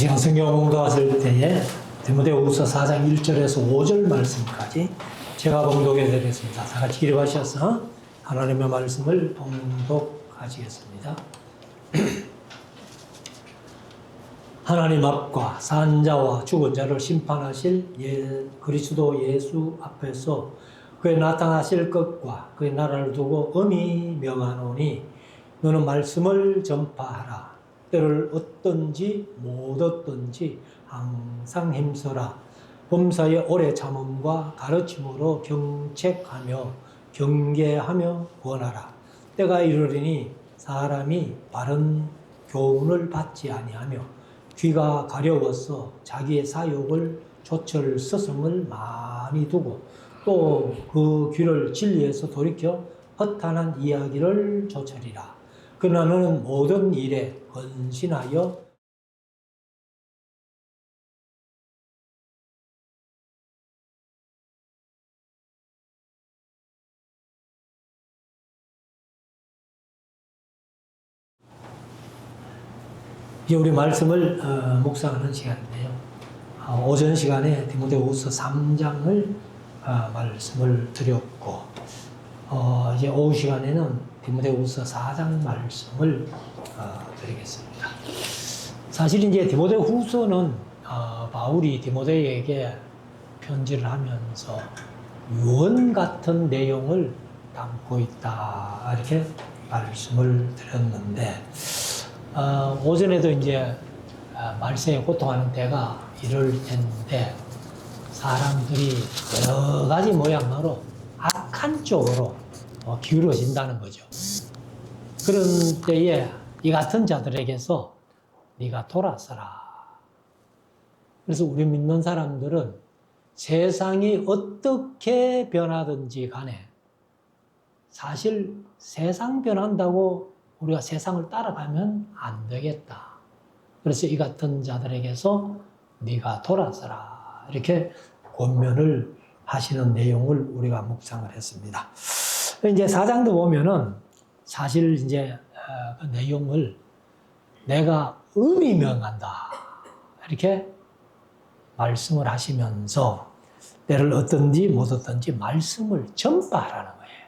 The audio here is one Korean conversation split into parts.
시간 성경 봉독하실 때에 디모데후서 4장 1절에서 5절 말씀까지 제가 봉독해 드리겠습니다. 다 같이 기립하셔서 하나님의 말씀을 봉독하시겠습니다. 하나님 앞과 산자와 죽은 자를 심판하실 그리스도 예수 앞에서 그의 나타나실 것과 그의 나라를 두고 엄히 명하노니 너는 말씀을 전파하라. 때를 얻든지 못 얻든지 항상 힘써라. 범사의 오래 참음과 가르침으로 경책하며 경계하며 권하라. 때가 이르리니 사람이 바른 교훈을 받지 아니하며 귀가 가려워서 자기의 사욕을 좇을 스승을 많이 두고 또 그 귀를 진리에서 돌이켜 허탄한 이야기를 좇으리라. 그러나 너는 모든 일에 헌신하여 이제 우리 말씀을 묵상하는 시간인데요. 오전 시간에 디모데후서 3장을 말씀을 드렸고 이제 오후 시간에는 디모데후서 4장 말씀을 드리겠습니다. 사실 이제 디모데후서는 바울이 디모데에게 편지를 하면서 유언 같은 내용을 담고 있다 이렇게 말씀을 드렸는데 오전에도 이제 말세에 고통하는 때가 이럴 텐데 사람들이 여러 가지 모양으로 악한 쪽으로 기울어진다는 거죠. 그런 때에 이 같은 자들에게서 네가 돌아서라. 그래서 우리 믿는 사람들은 세상이 어떻게 변하든지 간에 사실 세상 변한다고 우리가 세상을 따라가면 안 되겠다. 그래서 이 같은 자들에게서 네가 돌아서라. 이렇게 권면을 하시는 내용을 우리가 묵상을 했습니다. 이제 4장도 보면은 사실 이제 그 내용을 내가 엄히 명한다. 이렇게 말씀을 하시면서 때를 얻든지 못 얻든지 말씀을 전파하라는 거예요.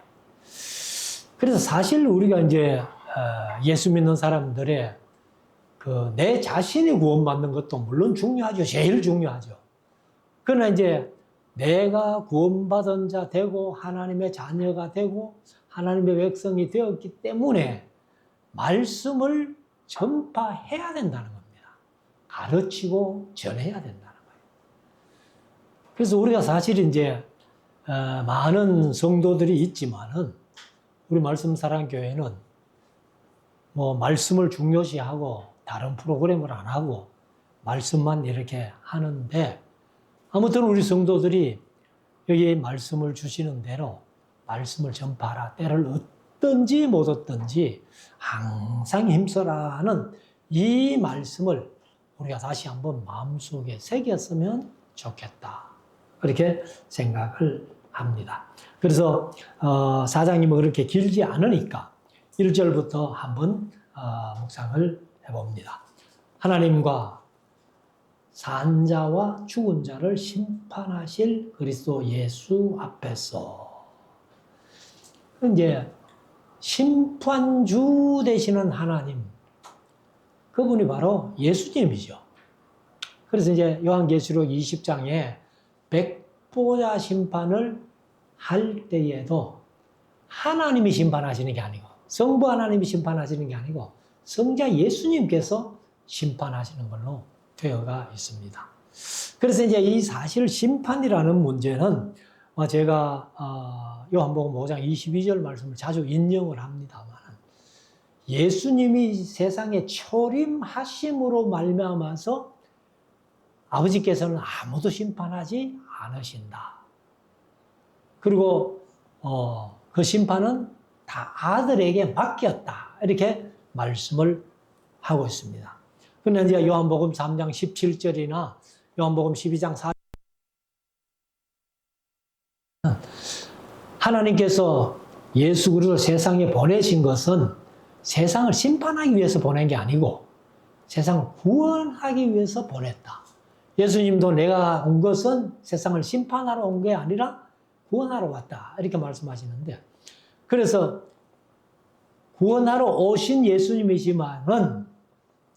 그래서 사실 우리가 이제 예수 믿는 사람들의 그 내 자신이 구원받는 것도 물론 중요하죠. 제일 중요하죠. 그러나 이제 내가 구원받은 자 되고 하나님의 자녀가 되고 하나님의 백성이 되었기 때문에 말씀을 전파해야 된다는 겁니다. 가르치고 전해야 된다는 거예요. 그래서 우리가 사실 이제 많은 성도들이 있지만은 우리 말씀사랑교회는 뭐 말씀을 중요시하고 다른 프로그램을 안 하고 말씀만 이렇게 하는데 아무튼 우리 성도들이 여기 말씀을 주시는 대로 말씀을 전파하라. 때를 얻든지 못 얻든지 항상 힘써라는 이 말씀을 우리가 다시 한번 마음속에 새겼으면 좋겠다. 그렇게 생각을 합니다. 그래서 4장이 뭐 그렇게 길지 않으니까 1절부터 한번 묵상을 해봅니다. 하나님과 산자와 죽은 자를 심판하실 그리스도 예수 앞에서 이제 심판주 되시는 하나님 그분이 바로 예수님이죠. 그래서 이제 요한계시록 20장에 백보자 심판을 할 때에도 하나님이 심판하시는 게 아니고 성부 하나님이 심판하시는 게 아니고 성자 예수님께서 심판하시는 걸로 되어가 있습니다. 그래서 이제 이 사실 심판이라는 문제는 제가 요한복음 5장 22절 말씀을 자주 인용을 합니다만 예수님이 세상에 초림하심으로 말미암아서 아버지께서는 아무도 심판하지 않으신다. 그리고 그 심판은 다 아들에게 맡겼다. 이렇게 말씀을 하고 있습니다. 그런데 이제 요한복음 3장 17절이나 요한복음 12장 4절 하나님께서 예수 그리스도를 세상에 보내신 것은 세상을 심판하기 위해서 보낸 게 아니고 세상을 구원하기 위해서 보냈다. 예수님도 내가 온 것은 세상을 심판하러 온 게 아니라 구원하러 왔다. 이렇게 말씀하시는데, 그래서 구원하러 오신 예수님이지만은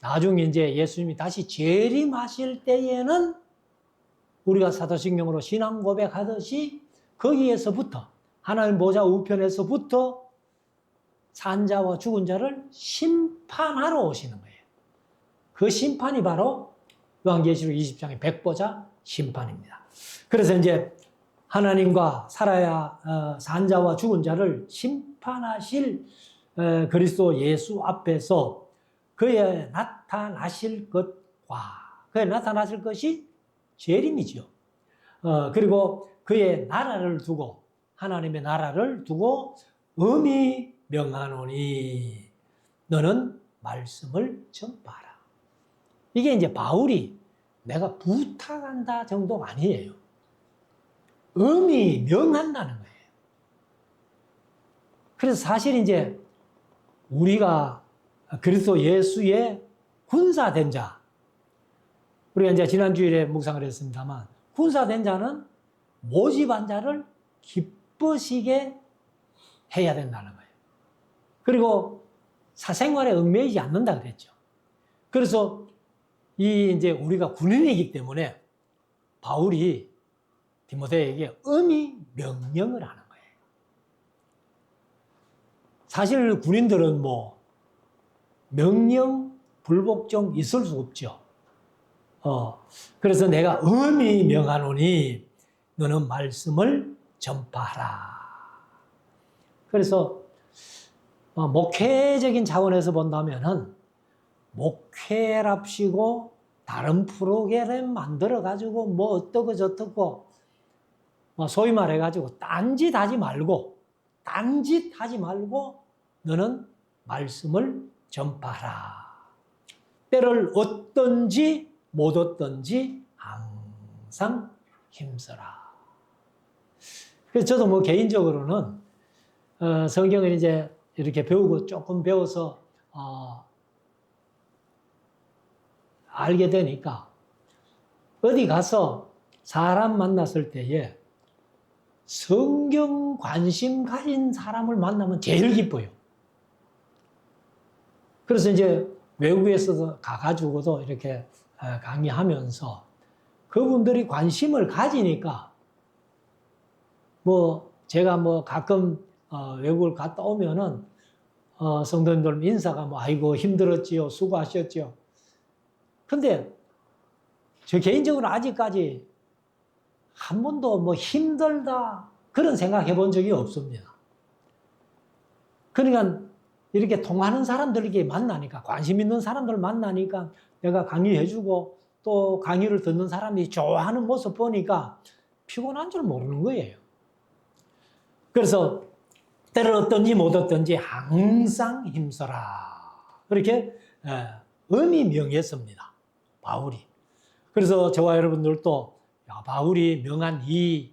나중에 이제 예수님이 다시 재림하실 때에는 우리가 사도신경으로 신앙 고백하듯이 거기에서부터 하나님 보좌 우편에서부터 산자와 죽은 자를 심판하러 오시는 거예요. 그 심판이 바로 요한계시록 20장의 백보자 심판입니다. 그래서 이제 하나님과 살아야 산자와 죽은 자를 심판하실 그리스도 예수 앞에서 그의 나타나실 것과 그의 나타나실 것이 재림이죠. 그리고 그의 나라를 두고 하나님의 나라를 두고 엄히 명하노니 너는 말씀을 전파하라. 이게 이제 바울이 내가 부탁한다 정도가 아니에요. 엄히 명한다는 거예요. 그래서 사실 이제 우리가 그리스도 예수의 군사된 자, 우리가 이제 지난주일에 묵상을 했습니다만, 군사된 자는 모집한 자를 기쁘시게 해야 된다는 거예요. 그리고 사생활에 얽매이지 않는다 그랬죠. 그래서 이제 우리가 군인이기 때문에 바울이 디모데에게 엄히 명령을 하는 거예요. 사실 군인들은 뭐 명령 불복종 있을 수 없죠. 그래서 내가 엄히 명하노니 너는 말씀을 전파하라. 그래서 목회적인 차원에서 본다면은 목회랍시고 다른 프로그램 만들어가지고 뭐 어떻고 저떻고 소위 말해가지고 딴짓하지 말고 너는 말씀을 전파하라. 때를 얻든지 못 얻든지 항상 힘써라. 그래서 저도 뭐 개인적으로는 성경을 이제 이렇게 배우고 조금 배워서 알게 되니까 어디 가서 사람 만났을 때에 성경 관심 가진 사람을 만나면 제일 기뻐요. 그래서 이제 외국에서 가가지고도 이렇게 강의하면서 그분들이 관심을 가지니까 뭐 제가 뭐 가끔 외국을 갔다 오면은 성도님들 인사가 뭐 아이고 힘들었지요, 수고하셨지요. 근데 저 개인적으로 아직까지 한 번도 뭐 힘들다 그런 생각 해본 적이 없습니다. 그러니까 이렇게 통하는 사람들에게 만나니까, 관심 있는 사람들 만나니까 내가 강의해주고 또 강의를 듣는 사람이 좋아하는 모습 보니까 피곤한 줄 모르는 거예요. 그래서 때를 얻든지 못 얻든지 항상 힘써라. 그렇게 엄히 명했습니다. 바울이. 그래서 저와 여러분들도 바울이 명한 이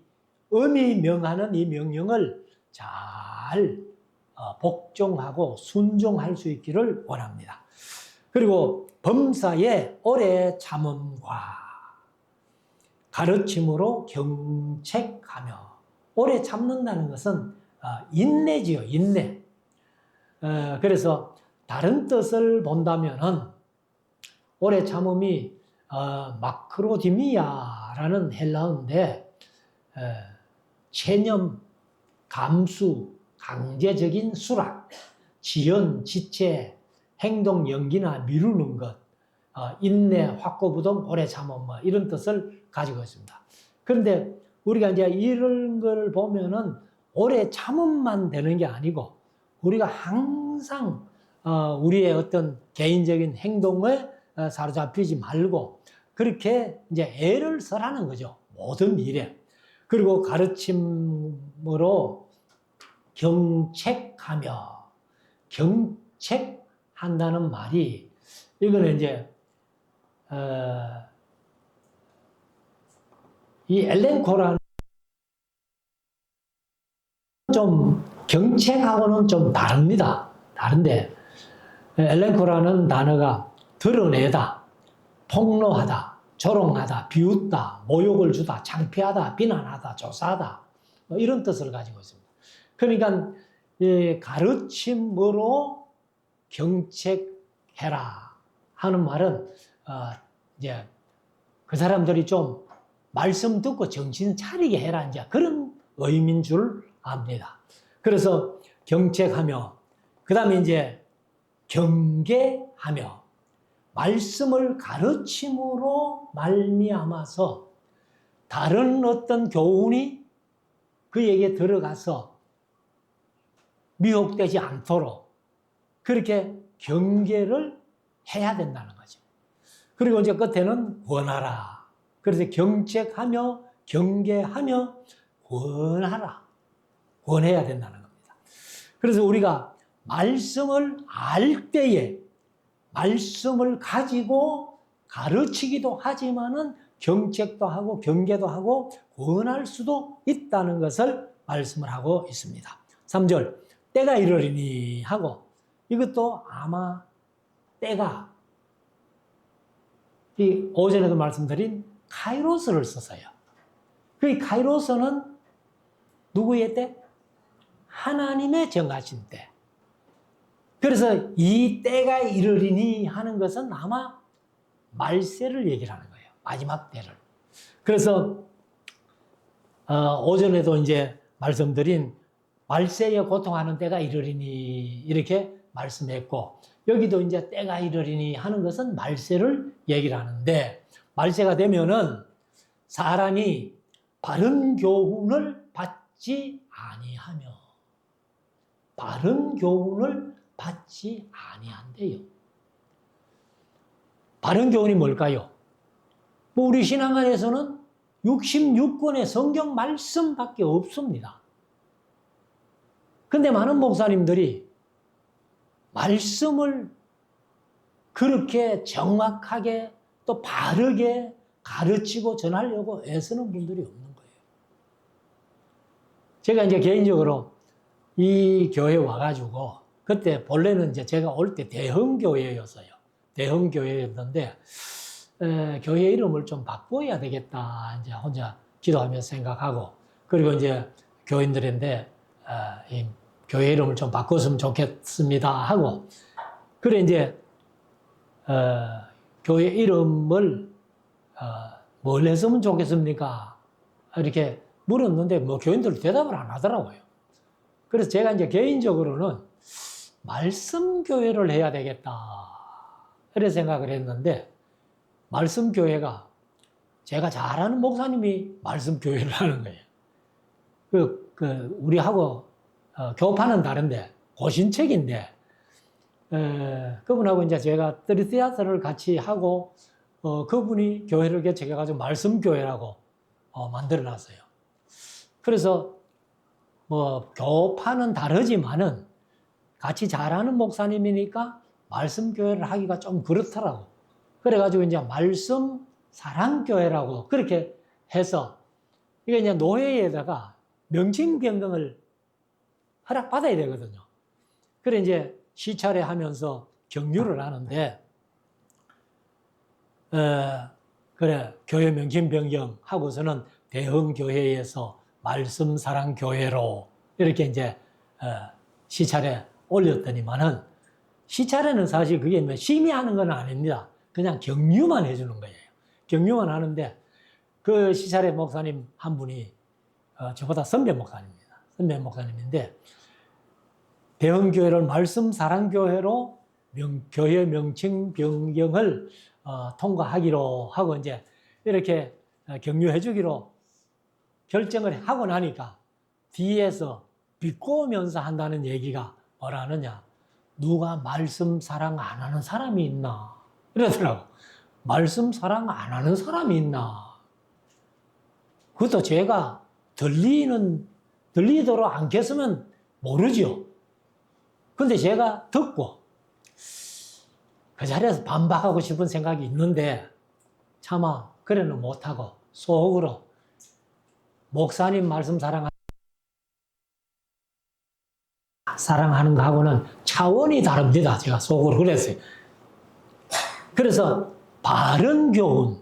엄히 명하는 이 명령을 잘 복종하고 순종할 수 있기를 원합니다. 그리고 범사에 오래 참음과 가르침으로 경책하며, 오래 참는다는 것은 인내지요, 인내. 그래서 다른 뜻을 본다면은 오래 참음이 마크로디미아라는 헬라어인데 체념, 감수, 강제적인 수락, 지연, 지체, 행동 연기나 미루는 것, 인내, 확고부동, 오래 참음 이런 뜻을 가지고 있습니다. 그런데 우리가 이제 이런 걸 보면은 오래 참음만 되는 게 아니고 우리가 항상 우리의 어떤 개인적인 행동에 사로잡히지 말고 그렇게 이제 애를 써라는 거죠. 모든 일에. 그리고 가르침으로 경책하며, 경책한다는 말이 이거는 이제 이 엘렌코라는 좀 경책하고는 좀 다릅니다. 다른데 엘렌코라는 단어가 드러내다, 폭로하다, 조롱하다, 비웃다, 모욕을 주다, 창피하다, 비난하다, 조사하다 뭐 이런 뜻을 가지고 있습니다. 그러니까 가르침으로 경책해라 하는 말은 이제 그 사람들이 좀 말씀 듣고 정신 차리게 해라 이제 그런 의미인 줄 압니다. 그래서 경책하며 그 다음에 이제 경계하며 말씀을 가르침으로 말미암아서 다른 어떤 교훈이 그에게 들어가서 미혹되지 않도록 그렇게 경계를 해야 된다는 거죠. 그리고 이제 끝에는 권하라. 그래서 경책하며 경계하며 권하라. 권해야 된다는 겁니다. 그래서 우리가 말씀을 알 때에 말씀을 가지고 가르치기도 하지만은 경책도 하고 경계도 하고 권할 수도 있다는 것을 말씀을 하고 있습니다. 3절 때가 이르리니 하고 이것도 아마 때가 이 오전에도 말씀드린 카이로스를 써서요. 그 카이로스는 누구의 때? 하나님의 정하신 때. 그래서 이 때가 이르리니 하는 것은 아마 말세를 얘기를 하는 거예요. 마지막 때를. 그래서 오전에도 이제 말씀드린 말세에 고통하는 때가 이르리니 이렇게 말씀했고 여기도 이제 때가 이르리니 하는 것은 말세를 얘기를 하는데 말세가 되면은 사람이 바른 교훈을 받지 아니하며 바른 교훈을 받지 아니한대요. 바른 교훈이 뭘까요? 뭐 우리 신앙안에서는 66권의 성경 말씀밖에 없습니다. 근데 많은 목사님들이 말씀을 그렇게 정확하게 또 바르게 가르치고 전하려고 애쓰는 분들이 없는 거예요. 제가 이제 개인적으로 이 교회에 와가지고 그때 본래는 이제 제가 올 때 대흥교회였어요. 대흥교회였는데 교회 이름을 좀 바꿔야 되겠다 이제 혼자 기도하면서 생각하고 그리고 이제 교인들인데 이 교회 이름을 좀 바꿨으면 좋겠습니다 하고 그래 이제 교회 이름을 뭘 했으면 좋겠습니까? 이렇게 물었는데 뭐 교인들 대답을 안 하더라고요. 그래서 제가 이제 개인적으로는 말씀교회를 해야 되겠다 이렇게 생각을 했는데 말씀교회가 제가 잘 아는 목사님이 말씀교회를 하는 거예요. 우리하고 교파는 다른데 고신책인데 그분하고 이제 제가 트리티아스를 같이 하고 그분이 교회를 개척해가지고 말씀교회라고 만들어놨어요. 그래서 뭐 교파는 다르지만은 같이 잘하는 목사님이니까 말씀교회를 하기가 좀 그렇더라고. 그래가지고 이제 말씀 사랑교회라고 그렇게 해서 이게 이제 노회에다가 명칭 변경을 허락받아야 되거든요. 그래 이제 시찰회 하면서 경유를 하는데 그래 교회 명칭 변경 하고서는 대흥교회에서 말씀 사랑교회로 이렇게 이제 시찰회 올렸더니만은 시찰회는 사실 그게 뭐 심의하는 건 아닙니다. 그냥 경유만 해주는 거예요. 경유만 하는데 그 시찰회 목사님 한 분이 저보다 선배 목사님입니다. 선배 목사님인데 대흥교회를 말씀 사랑교회로 교회 명칭 변경을 통과하기로 하고 이제 이렇게 격려해 주기로 결정을 하고 나니까 뒤에서 비꼬면서 한다는 얘기가 뭐라느냐. 누가 말씀 사랑 안 하는 사람이 있나. 이러더라고. 말씀 사랑 안 하는 사람이 있나. 그것도 제가 들리도록 안 켰으면 모르죠. 근데 제가 듣고 그 자리에서 반박하고 싶은 생각이 있는데 차마 그래는 못하고 속으로 목사님 말씀 사랑하는 거하고는 차원이 다릅니다. 제가 속으로 그랬어요. 그래서 바른 교훈,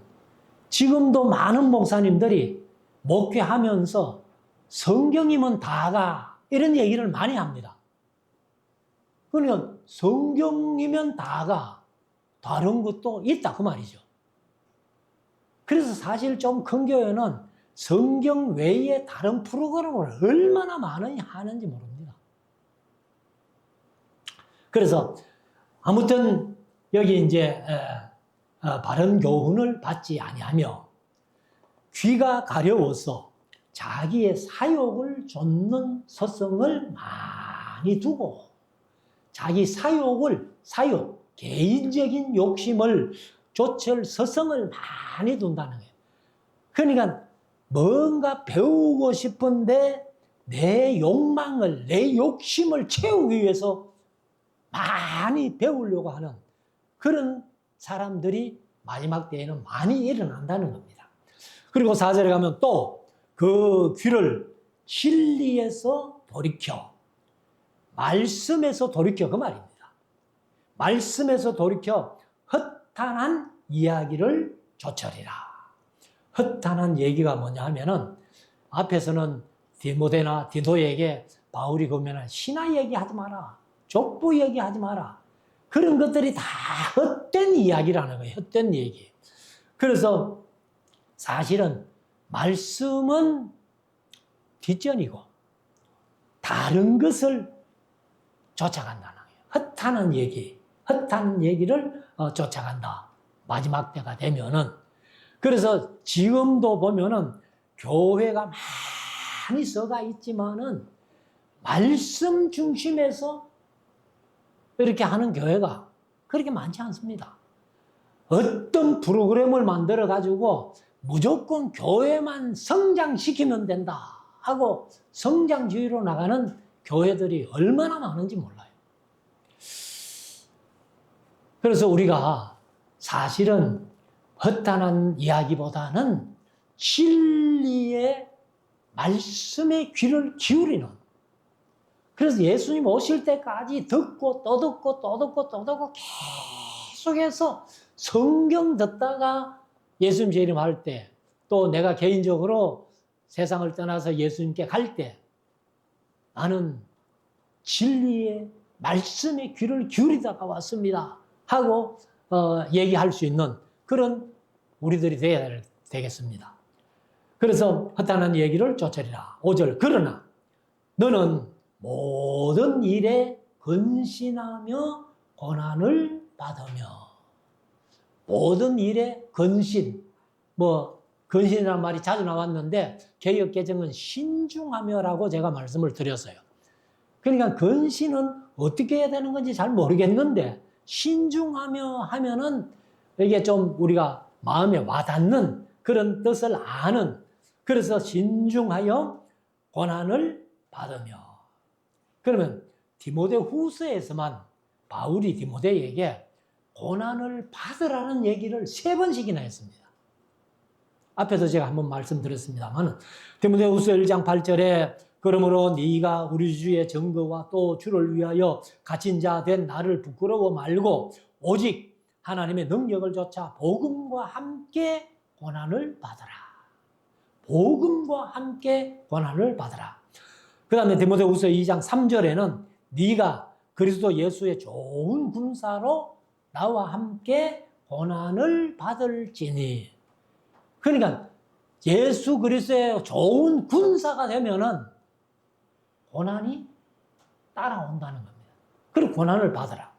지금도 많은 목사님들이 목회하면서 성경이면 다가 이런 얘기를 많이 합니다. 그러니까 성경이면 다가 다른 것도 있다 그 말이죠. 그래서 사실 좀 큰 교회는 성경 외에 다른 프로그램을 얼마나 많이 하는지 모릅니다. 그래서 아무튼 여기 이제 바른 교훈을 받지 아니하며 귀가 가려워서 자기의 사욕을 좇는 서성을 많이 두고 자기 사욕, 개인적인 욕심을 좇을 서성을 많이 둔다는 거예요. 그러니까 뭔가 배우고 싶은데 내 욕망을, 내 욕심을 채우기 위해서 많이 배우려고 하는 그런 사람들이 마지막 때에는 많이 일어난다는 겁니다. 그리고 4절에 가면 또 그 귀를 진리에서 돌이켜, 말씀에서 돌이켜 그 말입니다. 말씀에서 돌이켜 허탄한 이야기를 조철이라. 허탄한 얘기가 뭐냐 하면은 앞에서는 디모데나 디도에게 바울이 그러면 신화 얘기하지 마라. 족보 얘기하지 마라. 그런 것들이 다 헛된 이야기라는 거예요. 헛된 얘기. 그래서 사실은 말씀은 뒷전이고 다른 것을 쫓아간다는 거예요. 헛하는 얘기, 헛하는 얘기를 쫓아간다. 마지막 때가 되면은. 그래서 지금도 보면은 교회가 많이 썩어 있지만은 말씀 중심에서 이렇게 하는 교회가 그렇게 많지 않습니다. 어떤 프로그램을 만들어 가지고 무조건 교회만 성장시키면 된다 하고 성장주의로 나가는 교회들이 얼마나 많은지 몰라요. 그래서 우리가 사실은 허탄한 이야기보다는 진리의 말씀에 귀를 기울이는, 그래서 예수님 오실 때까지 듣고 또 듣고 또 듣고 또 듣고 계속해서 성경 듣다가 예수님 재림 할 때, 또 내가 개인적으로 세상을 떠나서 예수님께 갈 때 나는 진리의 말씀에 귀를 기울이다가 왔습니다 하고 얘기할 수 있는 그런 우리들이 되어야 되겠습니다. 그래서 허탄한 얘기를 쫓으리라. 5절 그러나 너는 모든 일에 근신하며 고난을 받으며. 모든 일에 근신, 근신이라는 말이 자주 나왔는데 개역개정은 신중하며라고 제가 말씀을 드렸어요. 그러니까 근신은 어떻게 해야 되는 건지 잘 모르겠는데 신중하며 하면은 이게 좀 우리가 마음에 와닿는 그런 뜻을 아는, 그래서 신중하여 고난을 받으며. 그러면 디모데 후서에서만 바울이 디모데에게 고난을 받으라는 얘기를 3번씩이나 했습니다. 앞에도 제가 한번 말씀드렸습니다만 디모데후서 1장 8절에 그러므로 네가 우리 주의 증거와 또 주를 위하여 갇힌 자 된 나를 부끄러워 말고 오직 하나님의 능력을 좇아 복음과 함께 고난을 받으라. 복음과 함께 고난을 받으라. 그 다음에 디모데후서 2장 3절에는 네가 그리스도 예수의 좋은 군사로 나와 함께 고난을 받을지니. 그러니까 예수 그리스도의 좋은 군사가 되면은 고난이 따라온다는 겁니다. 그리고 고난을 받으라.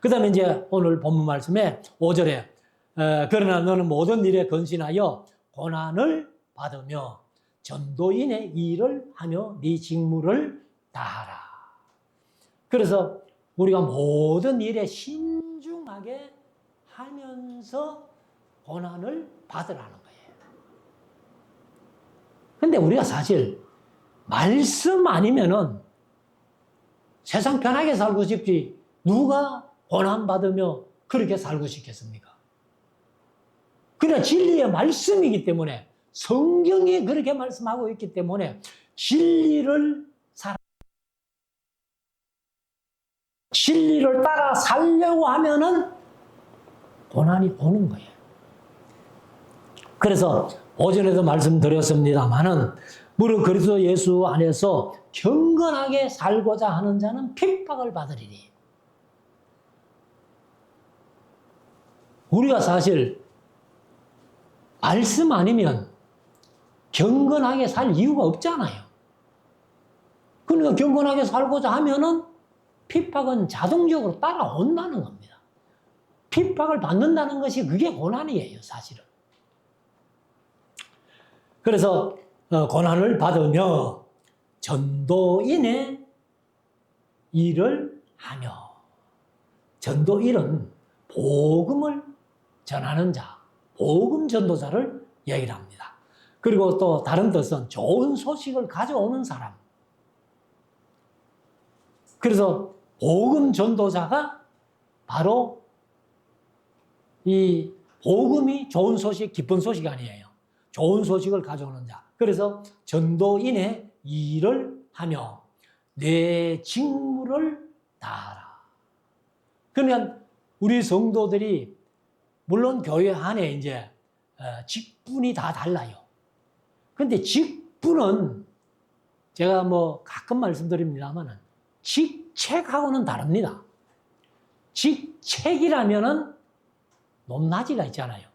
그 다음에 이제 오늘 본문 말씀에 5절에 그러나 너는 모든 일에 근신하여 고난을 받으며 전도인의 일을 하며 네 직무를 다하라. 그래서 우리가 모든 일에 신중하게 하면서 고난을 받으라는 거예요. 근데 우리가 사실 말씀 아니면은 세상 편하게 살고 싶지 누가 고난받으며 그렇게 살고 싶겠습니까? 그냥 진리의 말씀이기 때문에, 성경이 그렇게 말씀하고 있기 때문에 진리를 따라 살려고 하면은 고난이 오는 거예요. 그래서 오전에도 말씀드렸습니다마는 무릇 그리스도 예수 안에서 경건하게 살고자 하는 자는 핍박을 받으리니. 우리가 사실 말씀 아니면 경건하게 살 이유가 없잖아요. 그러니까 경건하게 살고자 하면은 핍박은 자동적으로 따라온다는 겁니다. 핍박을 받는다는 것이 그게 고난이에요, 사실은. 그래서 고난을 받으며 전도인의 일을 하며, 전도인은 복음을 전하는 자, 복음 전도자를 얘기를 합니다. 그리고 또 다른 뜻은 좋은 소식을 가져오는 사람. 그래서 복음 전도자가 바로 이 복음이 좋은 소식, 기쁜 소식이 아니에요. 좋은 소식을 가져오는 자. 그래서 전도인의 일을 하며 내 직무를 다하라. 그러면 우리 성도들이 물론 교회 안에 이제 직분이 다 달라요. 근데 직분은 제가 뭐 가끔 말씀드립니다만은 직책하고는 다릅니다. 직책이라면은 높낮이가 있잖아요.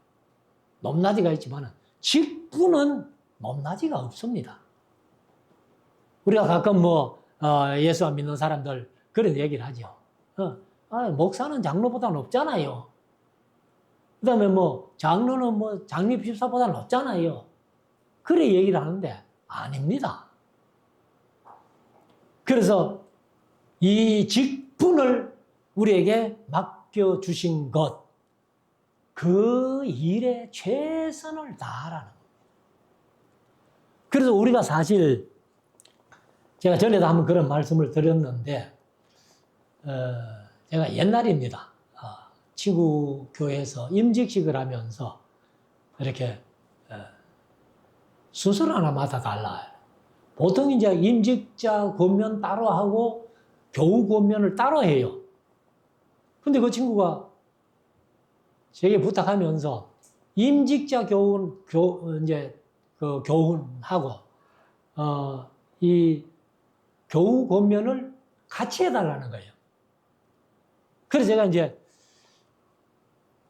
높낮이가 있지만은 직분은 높낮이가 없습니다. 우리가 가끔 예수 안 믿는 사람들 그런 얘기를 하죠. 목사는 장로보다 높잖아요. 그 다음에 장로는 장립 집사보다 높잖아요. 그래 얘기를 하는데 아닙니다. 그래서 이 직분을 우리에게 맡겨주신 것, 그 일에 최선을 다하라는 겁니다. 그래서 우리가 사실 제가 전에도 한번 그런 말씀을 드렸는데 제가 옛날입니다. 친구 교회에서 임직식을 하면서 이렇게 순서를 하나 맡아달라. 보통 이제 임직자 권면 따로 하고 교우 권면을 따로 해요. 근데 그 친구가 제게 부탁하면서 임직자 교훈하고 이 교우 권면을 같이 해달라는 거예요. 그래서 제가 이제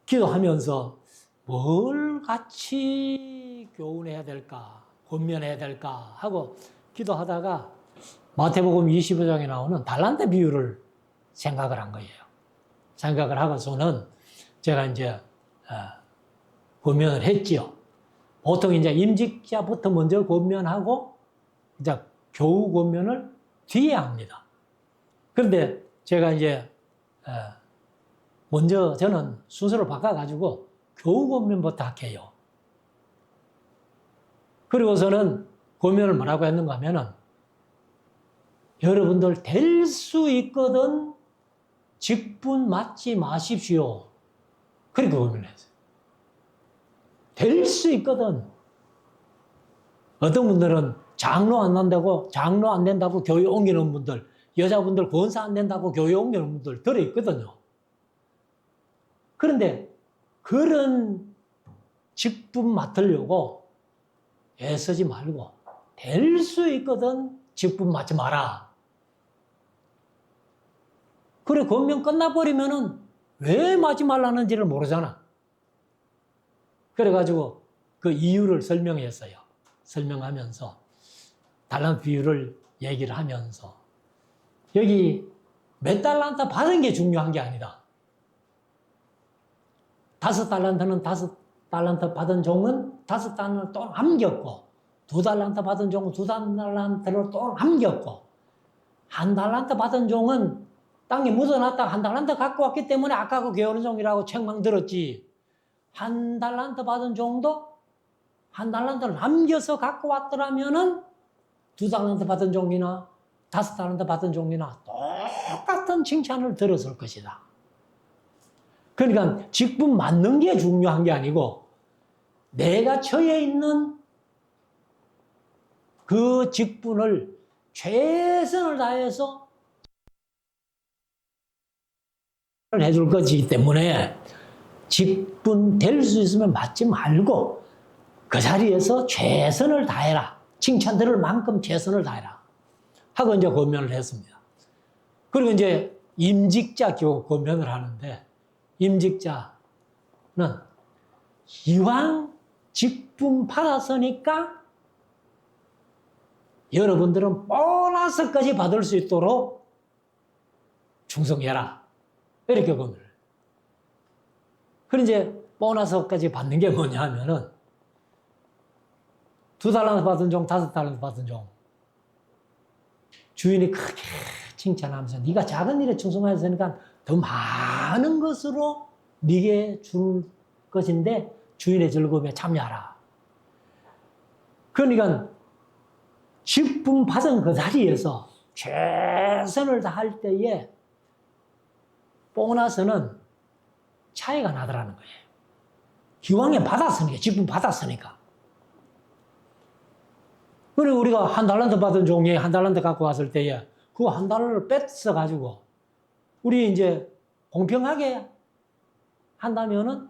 기도하면서 뭘 같이 교훈해야 될까, 권면해야 될까 하고 기도하다가 마태복음 25장에 나오는 달란트 비유를 생각을 한 거예요. 생각을 하고서는 제가 이제 권면을 했지요. 보통 이제 임직자부터 먼저 권면하고 이제 교우 권면을 뒤에 합니다. 그런데 제가 이제 먼저 저는 순서를 바꿔가지고 교우 권면부터 할게요. 그리고서는 권면을 뭐라고 했는가 하면은 여러분들 될 수 있거든 직분 맡지 마십시오. 그렇게 권면을 했어요. 될 수 있거든. 어떤 분들은 장로 안 된다고 교회 옮기는 분들, 여자분들 권사 안 된다고 교회 옮기는 분들 들어있거든요. 그런데 그런 직분 맡으려고 애쓰지 말고 될 수 있거든 직분 맡지 마라. 그래 권면 끝나버리면은 왜 맡지 말라는지를 모르잖아. 그래가지고 그 이유를 설명했어요. 설명하면서 달란트 비유를 얘기를 하면서 여기 몇 달란트 받은 게 중요한 게 아니다. 5달란트는 5달란트 받은 종은 5달란트 또 남겼고 2달란트 받은 종은 2달란트를 또 남겼고 1달란트 받은 종은 땅에 묻어놨다가 1달란트 갖고 왔기 때문에 아까 그 게으른 종이라고 책망 들었지. 1달란트 받은 종도 1달란트를 남겨서 갖고 왔더라면은 2달란트 받은 종이나 5달란트 받은 종이나 똑같은 칭찬을 들었을 것이다. 그러니까 직분 맞는 게 중요한 게 아니고 내가 처해 있는 그 직분을 최선을 다해서 해줄 것이기 때문에 직분될 수 있으면 맞지 말고 그 자리에서 최선을 다해라. 칭찬 들을 만큼 최선을 다해라. 하고 이제 권면을 했습니다. 그리고 이제 임직자 권면을 하는데, 임직자는 이왕 직분 받았으니까 여러분들은 보너스까지 받을 수 있도록 충성해라. 이렇게 권면을 해요. 그리고 이제 보너스까지 받는 게 뭐냐 하면은 2달란트 받은 종, 5달란트 받은 종. 주인이 크게 칭찬하면서 네가 작은 일에 충성하였으니까 더 많은 것으로 네게 줄 것인데 주인의 즐거움에 참여하라. 그러니까 직분 받은 그 자리에서 최선을 다할 때에 보너스는 차이가 나더라는 거예요. 기왕에 받았으니까, 직분 받았으니까. 그리고 우리가 1달란트 받은 종이 1달란트 갖고 왔을 때에 그 1달러를 뺏어가지고 우리 이제 공평하게 한다면은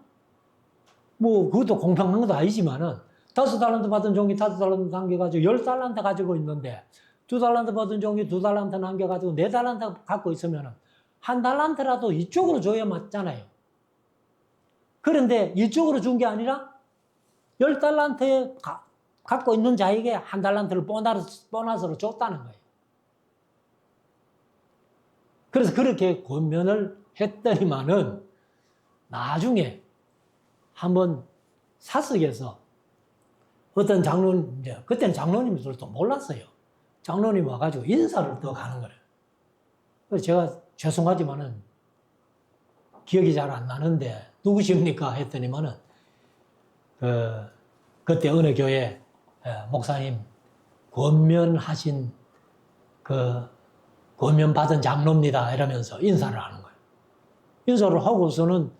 뭐 그것도 공평한 것도 아니지만은 5달란트 받은 종이 5달란트 남겨가지고 10달란트 가지고 있는데 2달란트 받은 종이 2달란트 남겨가지고 4달란트 갖고 있으면은 1달란트라도 이쪽으로 줘야 맞잖아요. 그런데 이쪽으로 준 게 아니라 10달란트에 갖고 있는 자에게 1달란트를 보너스로 줬다는 거예요. 그래서 그렇게 권면을 했더니만은 나중에 한번 사석에서 어떤 장로님, 그때는 장로님들도 몰랐어요. 장로님 와가지고 인사를 더 가는 거예요. 그래서 제가 죄송하지만은 기억이 잘 안 나는데 누구십니까? 했더니만은 그때 어느 교회 목사님 권면하신 권면받은 장로입니다. 이러면서 인사를 하는 거예요. 인사를 하고서는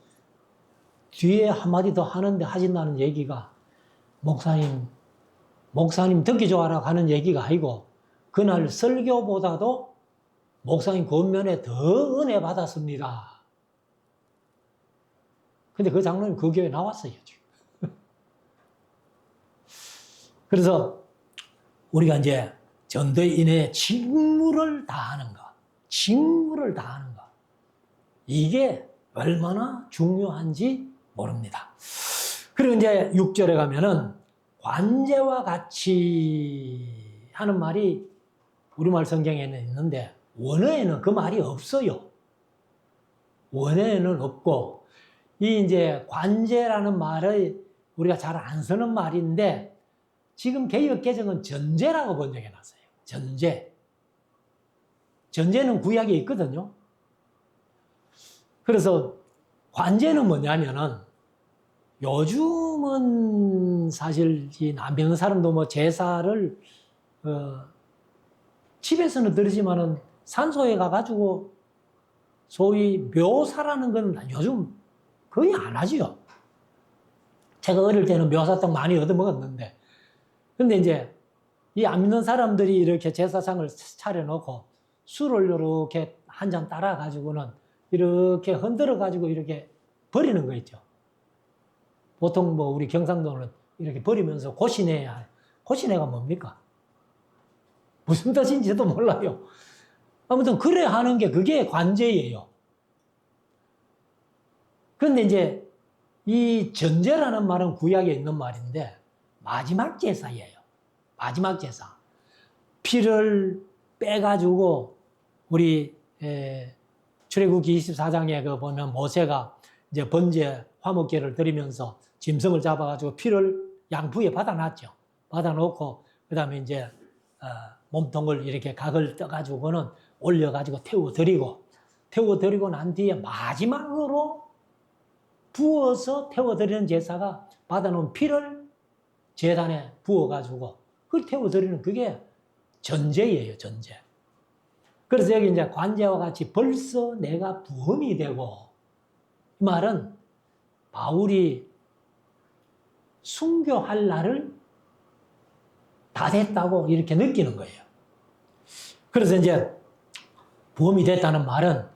뒤에 한마디 더 하는데 하신다는 얘기가 목사님 듣기 좋아라 하는 얘기가 아니고 그날 설교보다도 목사님 권면에 더 은혜 받았습니다. 근데 그 장로님 그 교회 나왔어요, 지금. 그래서 우리가 이제 전도인의 직무를 다하는 것, 이게 얼마나 중요한지 모릅니다. 그리고 이제 6절에 가면은 관제와 같이 하는 말이 우리말 성경에는 있는데 원어에는 그 말이 없어요. 원어에는 없고 이 이제 관제라는 말을 우리가 잘 안 쓰는 말인데 지금 개역 개정은 전제라고 번역해 놨어요. 전제는 구약에 있거든요. 그래서 관제는 뭐냐면은 요즘은 사실 이 안 믿는 사람도 뭐 제사를 집에서는 드리지만은 산소에 가가지고 소위 묘사라는 건 요즘 거의 안 하지요. 제가 어릴 때는 묘사떡 많이 얻어먹었는데 근데 이제 이 안 믿는 사람들이 이렇게 제사상을 차려놓고 술을 이렇게 한 잔 따라가지고는 이렇게 흔들어가지고 이렇게 버리는 거 있죠. 보통 뭐 우리 경상도는 이렇게 버리면서 고시내가 뭡니까? 무슨 뜻인지도 몰라요. 아무튼 그래 하는 게 그게 관제예요. 그런데 이제 이 전제라는 말은 구약에 있는 말인데 마지막 제사예요. 마지막 제사. 피를 빼가지고 우리 출애굽기 24장에 그 보면 모세가 이제 번제 화목제를 드리면서 짐승을 잡아가지고 피를 양푸에 받아놨죠. 받아놓고 그다음에 이제 몸통을 이렇게 각을 떠가지고는 올려가지고 태워드리고 난 뒤에 마지막으로 부어서 태워드리는 제사가 받아놓은 피를 제단에 부어가지고 그걸 태워드리는 그게 전제예요, 전제. 그래서 여기 이제 관제와 같이 벌써 내가 부험이 되고, 이 말은 바울이 순교할 날을 다 됐다고 이렇게 느끼는 거예요. 그래서 이제 부험이 됐다는 말은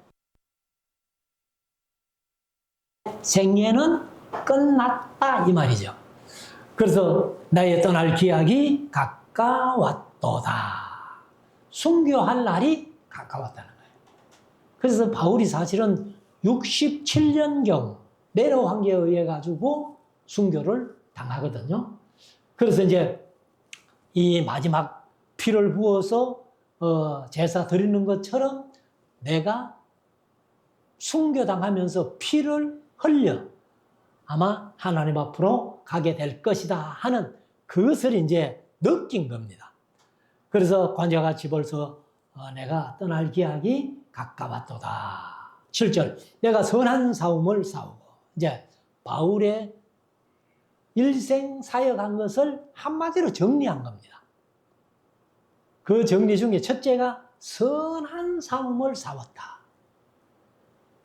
생애는 끝났다 이 말이죠. 그래서 나의 떠날 기약이 가까웠도다. 순교할 날이 가까웠다는 거예요. 그래서 바울이 사실은 67년경 네로 황제에 의해 가지고 순교를 당하거든요. 그래서 이제 이 마지막 피를 부어서 제사 드리는 것처럼 내가 순교당하면서 피를 흘려 아마 하나님 앞으로 가게 될 것이다 하는 그것을 이제 느낀 겁니다. 그래서 관자같이 벌써 내가 떠날 기약이 가까웠도다. 7절 내가 선한 싸움을 싸우고 이제 바울의 일생 사역한 것을 한마디로 정리한 겁니다. 그 정리 중에 첫째가 선한 싸움을 싸웠다.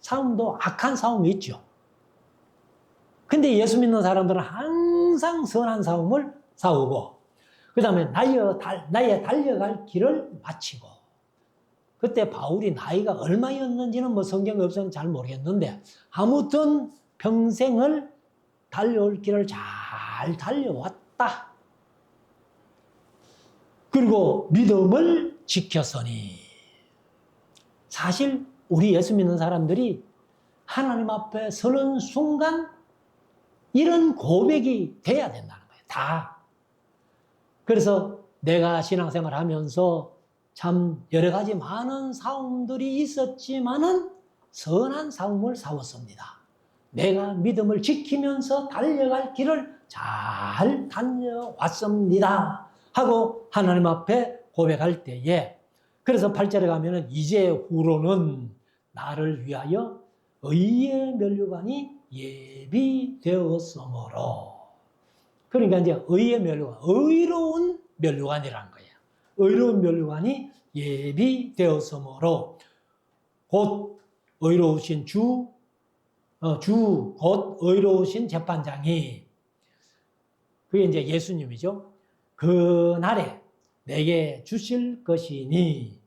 싸움도 악한 싸움이 있죠. 근데 예수 믿는 사람들은 항상 선한 싸움을 싸우고 그 다음에 나의 달려갈 길을 마치고 그때 바울이 나이가 얼마였는지는 뭐 성경에 없어서 잘 모르겠는데 아무튼 평생을 달려올 길을 잘 달려왔다. 그리고 믿음을 지켰으니 사실 우리 예수 믿는 사람들이 하나님 앞에 서는 순간 이런 고백이 돼야 된다는 거예요. 다. 그래서 내가 신앙생활 하면서 참 여러 가지 많은 싸움들이 있었지만은 선한 싸움을 싸웠습니다. 내가 믿음을 지키면서 달려갈 길을 잘 달려왔습니다. 하고 하나님 앞에 고백할 때에 그래서 8절에 가면은 이제 후로는 나를 위하여 의의 면류관이 예비되었으므로 그러니까 이제 의의 면류관, 의로운 면류관이라는 거예요. 의로운 면류관이 예비되었으므로 곧 의로우신 곧 의로우신 재판장이 그게 이제 예수님이죠. 그 날에 내게 주실 것이니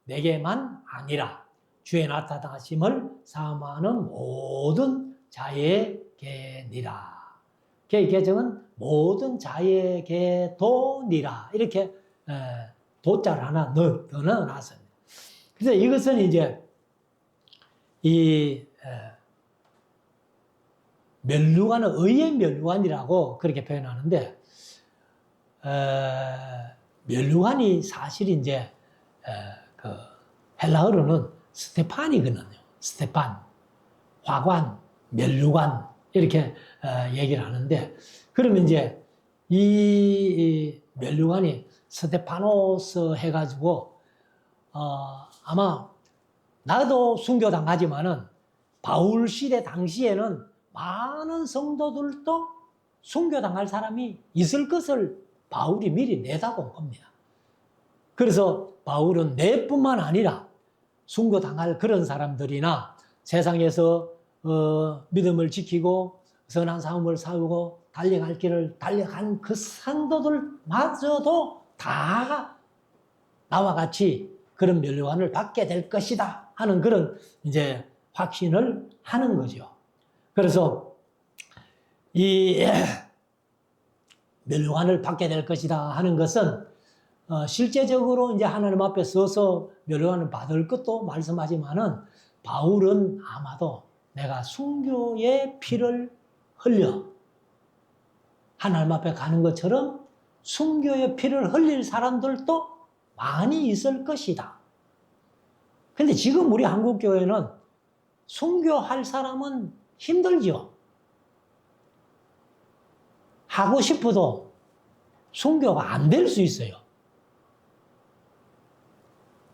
내게만 아니라 주의 나타나심을 사모하는 모든 자에게니라. 개정은 모든 자에게도니라. 이렇게 도자를 하나 더 넣어놨습니다. 그래서 이것은 이제 이 면류관은 의의 면류관이라고 그렇게 표현하는데 면류관이 사실 이제 그 헬라어로는 스테판이거든요. 스테판, 화관, 면류관 이렇게 얘기를 하는데 그러면 이제 이 면류관이 스테파노스 해가지고 아마 나도 순교당하지만은 바울 시대 당시에는 많은 성도들도 순교당할 사람이 있을 것을 바울이 미리 내다본 겁니다. 그래서 바울은 내뿐만 아니라 순교당할 그런 사람들이나 세상에서 믿음을 지키고 선한 싸움을 싸우고 달려갈 길을 달려간 그 성도들마저도 다 나와 같이 그런 면류관을 받게 될 것이다 하는 그런 이제 확신을 하는 거죠. 그래서 이 면류관을 받게 될 것이다 하는 것은 실제적으로 이제 하나님 앞에 서서 면류관을 받을 것도 말씀하지만은 바울은 아마도 내가 순교의 피를 흘려 하나님 앞에 가는 것처럼 순교의 피를 흘릴 사람들도 많이 있을 것이다. 근데 지금 우리 한국교회는 순교할 사람은 힘들죠. 하고 싶어도 순교가 안 될 수 있어요.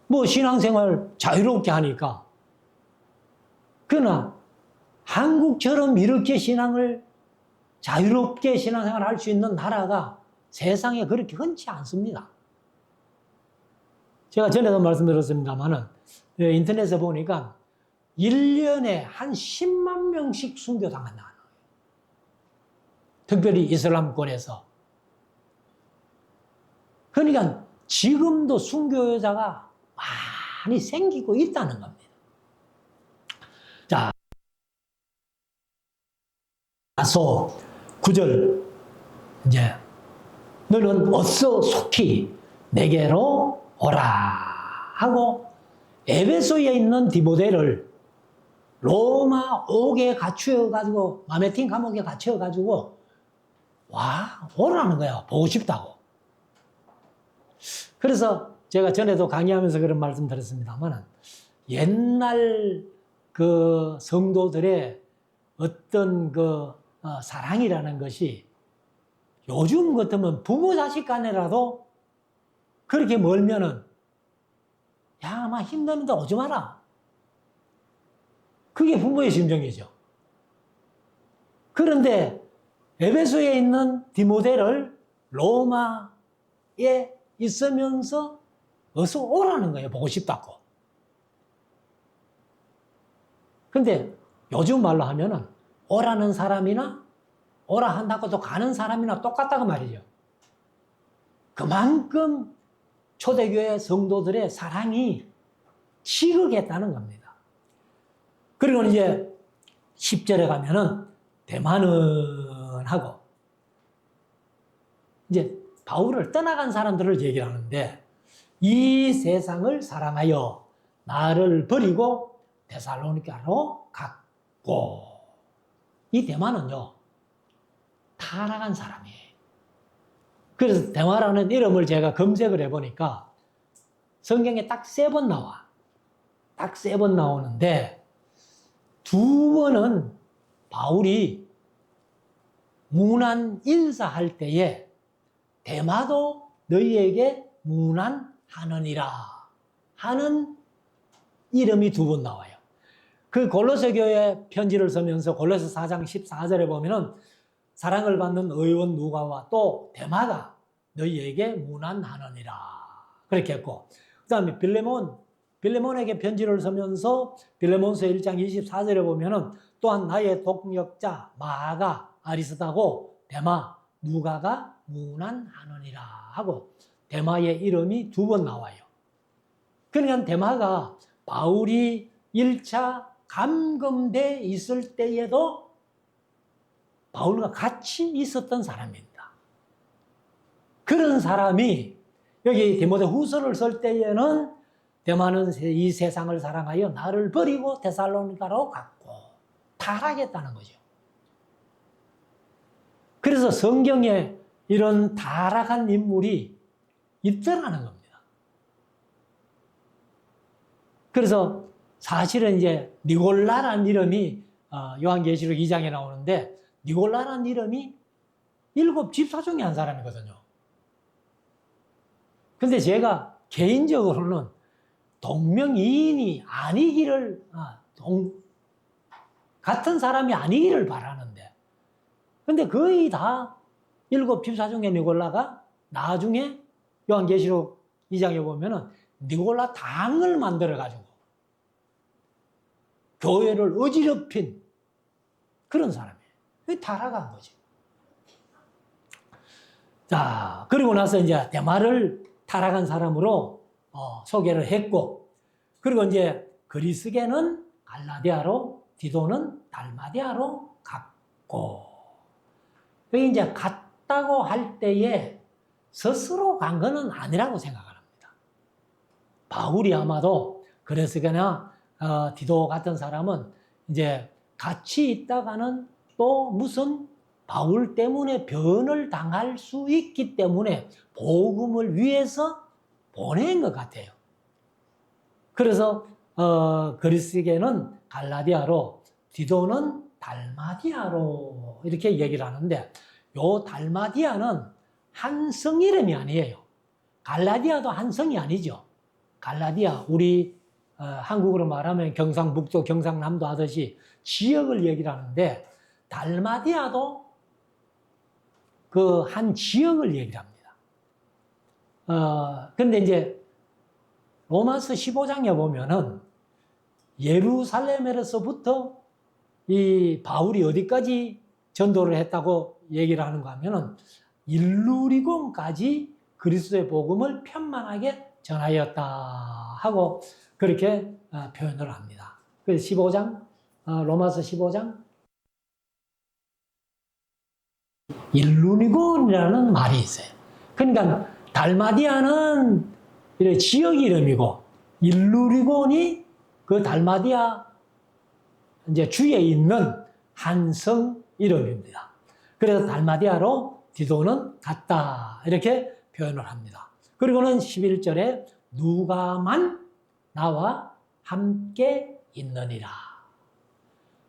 뭐 신앙생활 자유롭게 하니까. 그러나 한국처럼 이렇게 자유롭게 신앙생활을 할 수 있는 나라가 세상에 그렇게 흔치 않습니다. 제가 전에도 말씀드렸습니다만은 인터넷에 보니까 1년에 한 10만 명씩 순교당한다는 거예요. 특별히 이슬람권에서. 그러니까 지금도 순교자가 많이 생기고 있다는 겁니다. 자, 나서 9절 이제 너는 어서 속히 내게로 오라 하고 에베소에 있는 디모데를 로마 옥에 갇혀가지고 마메틴 감옥에 갇혀가지고 와 오라는 거야. 보고 싶다고. 그래서 제가 전에도 강의하면서 그런 말씀 드렸습니다만 옛날 그 성도들의 어떤 그 사랑이라는 것이 요즘 같으면 부모 자식 간에라도 그렇게 멀면은 야, 막 힘드는데 오지 마라. 그게 부모의 심정이죠. 그런데 에베소에 있는 디모데를 로마에 있으면서 어서 오라는 거예요. 보고 싶다고. 근데 요즘 말로 하면은 오라는 사람이나 오라 한다고 또 가는 사람이나 똑같다고 말이죠. 그만큼 초대교회 성도들의 사랑이 지극했다는 겁니다. 그리고 이제 10절에 가면은 대만은 하고 이제 바울을 떠나간 사람들을 얘기를 하는데 이 세상을 사랑하여 나를 버리고 데살로니가로 갔고 이 대만은요 타락한 사람이에요. 그래서 대마라는 이름을 제가 검색을 해보니까 성경에 딱 3번 나와. 딱 3번 나오는데 2번은 바울이 문안 인사할 때에 대마도 너희에게 문안하느니라 하는 이름이 2번 나와요. 그 골로새 교회 편지를 쓰면서 골로새 4장 14절에 보면은 사랑을 받는 의원 누가와 또 대마가 너희에게 문안하느니라 그렇게 했고 그 다음에 빌레몬에게 편지를 쓰면서 빌레몬서 1장 24절에 보면은 또한 나의 동역자 마가 아리스다고 대마 누가가 문안하느니라 하고 대마의 이름이 2번 나와요. 그러니까 대마가 바울이 1차 감금돼 있을 때에도 바울과 같이 있었던 사람입니다. 그런 사람이 여기 디모데 후서를 쓸 때에는 대마는 이 세상을 사랑하여 나를 버리고 데살로니가로 갔고 타락했다는 거죠. 그래서 성경에 이런 타락한 인물이 있더라는 겁니다. 그래서 사실은 이제 니골라라는 이름이 요한계시록 2장에 나오는데 니골라라는 이름이 7 집사 중에 한 사람이거든요. 근데 제가 개인적으로는 동명이인이 아니기를, 같은 사람이 아니기를 바라는데, 근데 거의 다 7 집사 중에 니골라가 나중에 요한계시록 2장에 보면은 니골라 당을 만들어가지고 교회를 어지럽힌 그런 사람이에요. 그게 타락한 거지. 자, 그리고 나서 이제 대마를 타락한 사람으로 소개를 했고, 그리고 이제 그리스계는 갈라디아로, 디도는 달마디아로 갔고, 여기 이제 갔다고 할 때에 스스로 간 거는 아니라고 생각합니다. 바울이 아마도 그리스계나 디도 같은 사람은 이제 같이 있다가는 또 무슨 바울 때문에 변을 당할 수 있기 때문에 복음을 위해서 보낸 것 같아요. 그래서 그리스계는 갈라디아로 디도는 달마디아로 이렇게 얘기를 하는데 요 달마디아는 한 성 이름이 아니에요. 갈라디아도 한 성이 아니죠. 갈라디아 우리 한국으로 말하면 경상북도 경상남도 하듯이 지역을 얘기를 하는데 달마디아도 그 한 지역을 얘기를 합니다. 근데 이제 로마서 15장에 보면은 예루살렘에서부터 이 바울이 어디까지 전도를 했다고 얘기를 하는가 하면은 일루리곤까지 그리스도의 복음을 편만하게 전하였다 하고 그렇게 표현을 합니다. 그래서 15장, 로마서 15장 일루리곤이라는 말이 있어요. 그러니까 달마디아는 지역 이름이고 일루리곤이 그 달마디아 이제 주에 있는 한성 이름입니다. 그래서 달마디아로 디도는 갔다 이렇게 표현을 합니다. 그리고는 11절에 누가만 나와 함께 있느니라.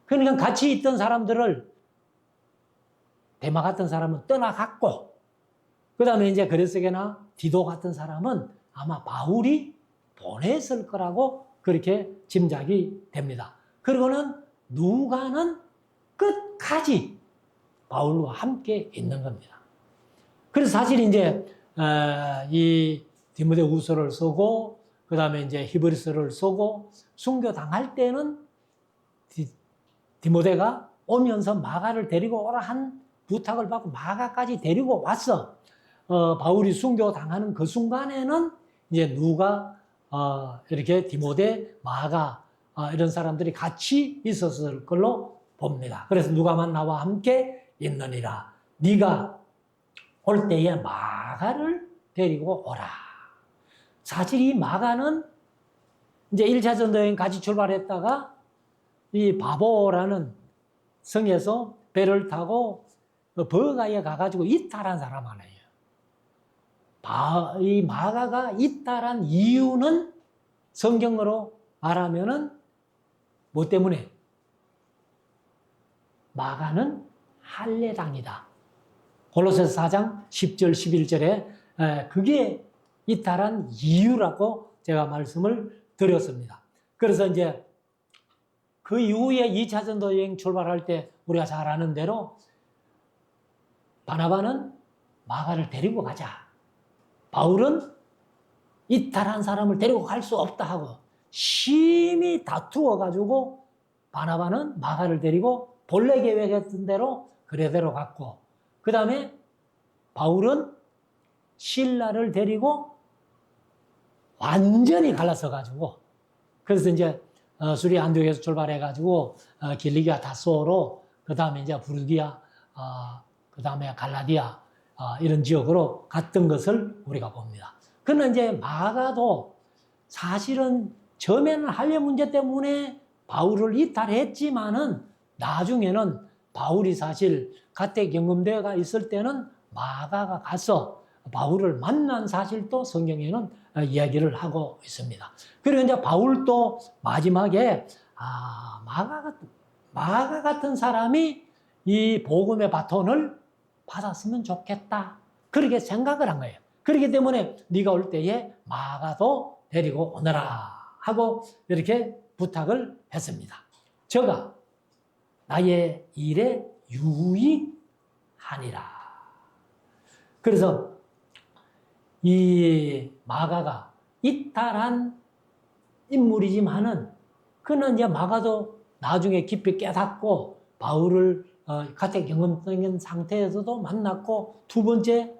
그러니까 같이 있던 사람들을 데마 같은 사람은 떠나갔고, 그 다음에 이제 그레스게나 디도 같은 사람은 아마 바울이 보냈을 거라고 그렇게 짐작이 됩니다. 그리고는 누가는 끝까지 바울과 함께 있는 겁니다. 그래서 사실 이제 이 디모데후서를 쓰고 그 다음에 이제 히브리서를 쓰고 순교 당할 때는 디모데가 오면서 마가를 데리고 오라 한 부탁을 받고 마가까지 데리고 왔어. 바울이 순교 당하는 그 순간에는 이제 누가 이렇게 디모데, 마가 이런 사람들이 같이 있었을 걸로 봅니다. 그래서 누가만 나와 함께 있느니라. 네가 올 때에 마가를 데리고 오라. 사실 이 마가는 이제 1차 전도여행 같이 출발했다가 이 바보라는 성에서 배를 타고 버가에 가가지고 이탈한 사람 하나예요. 이 마가가 이탈한 이유는 성경으로 말하면은 뭐 때문에? 마가는 할례당이다. 골로새서 4장 10절 11절에 그게 이탈한 이유라고 제가 말씀을 드렸습니다. 그래서 이제 그 이후에 2차 전도 여행 출발할 때 우리가 잘 아는 대로 바나바는 마가를 데리고 가자. 바울은 이탈한 사람을 데리고 갈 수 없다 하고 심히 다투어가지고 바나바는 마가를 데리고 본래 계획했던 대로 그대로 갔고, 그 다음에 바울은 실라를 데리고 완전히 갈라서가지고, 그래서 이제 수리 안디옥에서 출발해가지고 길리기아 다소로, 그 다음에 이제 부르기아, 그 다음에 갈라디아 이런 지역으로 갔던 것을 우리가 봅니다. 그러나 이제 마가도 사실은 처음에는 할례 문제 때문에 바울을 이탈했지만은 나중에는 바울이 사실 가택 경금대회가 있을 때는 마가가 가서 바울을 만난 사실도 성경에는 이야기를 하고 있습니다. 그리고 이제 바울도 마지막에 마가 같은 사람이 이 복음의 바톤을 받았으면 좋겠다. 그렇게 생각을 한 거예요. 그렇기 때문에 네가 올 때에 마가도 데리고 오너라 하고 이렇게 부탁을 했습니다. 저가 나의 일에 유익하니라. 그래서 이 마가가 이탈한 인물이지만은 그는 이제 마가도 나중에 깊이 깨닫고 바울을 가택 경험적인 상태에서도 만났고, 두 번째